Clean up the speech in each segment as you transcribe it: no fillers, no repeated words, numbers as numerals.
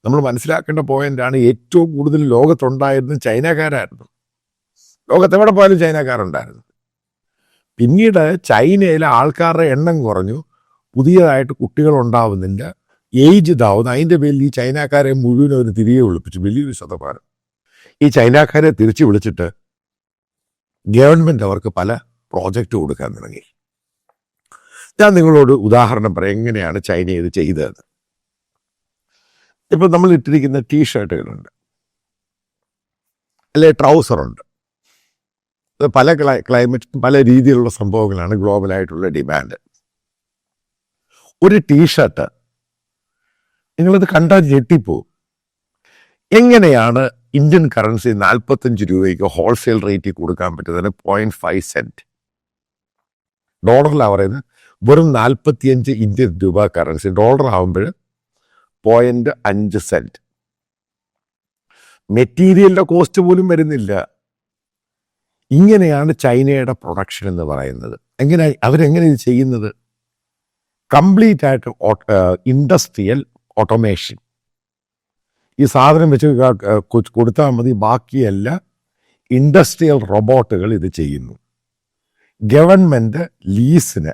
നമ്മൾ മനസ്സിലാക്കേണ്ട പോയിന്റാണ്, ഏറ്റവും കൂടുതൽ ലോകത്തുണ്ടായിരുന്നത് ചൈനക്കാരായിരുന്നു. ലോകത്തെവിടെ പോയാലും ചൈനക്കാരുണ്ടായിരുന്നു. പിന്നീട് ചൈനയിലെ ആൾക്കാരുടെ എണ്ണം കുറഞ്ഞു, പുതിയതായിട്ട് കുട്ടികൾ ഉണ്ടാവുന്നില്ല, ഏജ് ഇതാവുന്നു. അതിൻ്റെ പേരിൽ ഈ ചൈനക്കാരെ മുഴുവൻ അവർ തിരികെ വിളിപ്പിച്ചു, വലിയൊരു ശതമാനം. ഈ ചൈനക്കാരെ തിരിച്ചു വിളിച്ചിട്ട് ഗവൺമെൻറ് അവർക്ക് പല പ്രോജക്റ്റ് കൊടുക്കാൻ തുടങ്ങി. ഞാൻ നിങ്ങളോട് ഉദാഹരണം പറയാം എങ്ങനെയാണ് ചൈന ഇത് ചെയ്തതെന്ന്. ഇപ്പം നമ്മൾ ഇട്ടിരിക്കുന്ന ടീഷർട്ടുകളുണ്ട്, അല്ലെ ട്രൗസറുണ്ട്. പല ക്ലൈമറ്റ് പല രീതിയിലുള്ള സംഭവങ്ങളാണ് ഗ്ലോബലായിട്ടുള്ള ഡിമാൻഡ്. ഒരു ടീഷർട്ട് നിങ്ങളിത് കണ്ടാൽ ഞെട്ടിപ്പോവും. എങ്ങനെയാണ് ഇന്ത്യൻ കറൻസി 45 രൂപയ്ക്ക് ഹോൾസെയിൽ റേറ്റിൽ കൊടുക്കാൻ പറ്റുന്നതിന് 0.5 സെൻറ്റ് ഡോളറിലാണ് പറയുന്നത്. വെറും 45 ഇന്ത്യൻ രൂപ കറൻസി, ഡോളർ ആകുമ്പോൾ 0.5 സെൻറ്റ്. മെറ്റീരിയലിൻ്റെ കോസ്റ്റ് പോലും വരുന്നില്ല. ഇങ്ങനെയാണ് ചൈനയുടെ പ്രൊഡക്ഷൻ എന്ന് പറയുന്നത്. അവരെങ്ങനെ ഇത് ചെയ്യുന്നത്? കംപ്ലീറ്റ് ആയിട്ട് ഇൻഡസ്ട്രിയൽ ഓട്ടോമേഷൻ. ഈ സാധനം വെച്ച് കൊടുത്താൽ മതി, ബാക്കിയെല്ലാം ഇൻഡസ്ട്രിയൽ റോബോട്ടുകൾ ഇത് ചെയ്യുന്നു. ഗവൺമെൻറ് ലീസിന്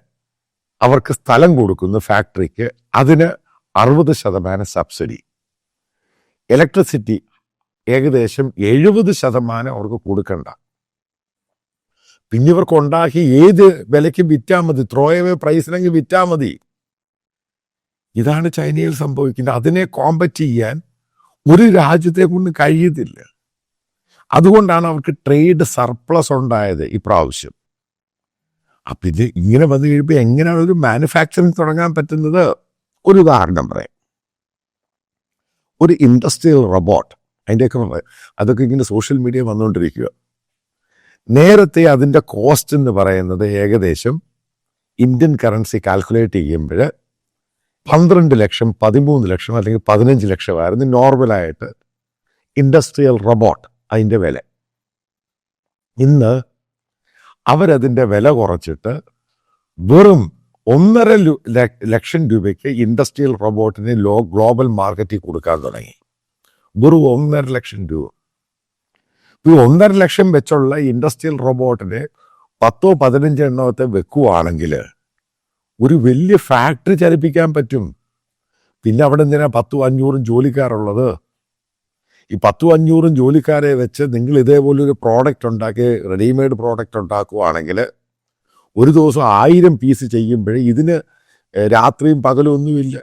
അവർക്ക് സ്ഥലം കൊടുക്കുന്നു ഫാക്ടറിക്ക്, അതിന് 60% സബ്സിഡി. ഇലക്ട്രിസിറ്റി ഏകദേശം 70% അവർക്ക് കൊടുക്കണ്ട. പിന്നെ ഇവർക്ക് ഉണ്ടാക്കി ഏത് വിലയ്ക്ക് വിറ്റാൽ മതി, ത്രോ അവേ പ്രൈസിനെങ്കിൽ വിറ്റാൽ മതി. ഇതാണ് ചൈനയിൽ സംഭവിക്കുന്നത്. അതിനെ കോമ്പറ്റ് ചെയ്യാൻ ഒരു രാജ്യത്തെ കൊണ്ട് കഴിയത്തില്ല. അതുകൊണ്ടാണ് അവർക്ക് ട്രേഡ് സർപ്ലസ് ഉണ്ടായത് ഇപ്രാവശ്യം. അപ്പം ഇത് ഇങ്ങനെ വന്നു കഴിയുമ്പോൾ എങ്ങനെയാണ് ഒരു മാനുഫാക്ചറിങ് തുടങ്ങാൻ പറ്റുന്നത്? ഒരു ഉദാഹരണം പറയാം. ഒരു ഇൻഡസ്ട്രിയൽ റോബോട്ട്, അതൊക്കെ ഇങ്ങനെ സോഷ്യൽ മീഡിയ വന്നുകൊണ്ടിരിക്കുക. നേരത്തെ അതിൻ്റെ കോസ്റ്റ് എന്ന് പറയുന്നത് ഏകദേശം ഇന്ത്യൻ കറൻസി കാൽക്കുലേറ്റ് ചെയ്യുമ്പോൾ 12 ലക്ഷം 13 ലക്ഷം അല്ലെങ്കിൽ 15 ലക്ഷമായിരുന്നു നോർമലായിട്ട് ഇൻഡസ്ട്രിയൽ റോബോട്ട് അതിൻ്റെ വില. ഇന്ന് അവരതിൻ്റെ വില കുറച്ചിട്ട് വെറും 1.5 ലക്ഷം രൂപയ്ക്ക് ഇൻഡസ്ട്രിയൽ റോബോട്ടിന് ഗ്ലോബൽ മാർക്കറ്റിൽ കൊടുക്കാൻ തുടങ്ങി. വെറും 1.5 ലക്ഷം രൂപ. ഈ 1.5 ലക്ഷം വെച്ചുള്ള ഇൻഡസ്ട്രിയൽ റോബോട്ടിനെ 10-15 എണ്ണത്തെ വെക്കുവാണെങ്കിൽ ഒരു വലിയ ഫാക്ടറി ചലിപ്പിക്കാൻ പറ്റും. പിന്നെ അവിടെ എന്തിനാ 10-500 ജോലിക്കാരുള്ളത്? ഈ 10-500 ജോലിക്കാരെ വെച്ച് നിങ്ങൾ ഇതേപോലൊരു പ്രോഡക്റ്റ് ഉണ്ടാക്കി, റെഡിമെയ്ഡ് പ്രോഡക്റ്റ് ഉണ്ടാക്കുവാണെങ്കിൽ ഒരു ദിവസം 1000 പീസ് ചെയ്യുമ്പോൾ ഇതിന് രാത്രിയും പകലും ഒന്നുമില്ല.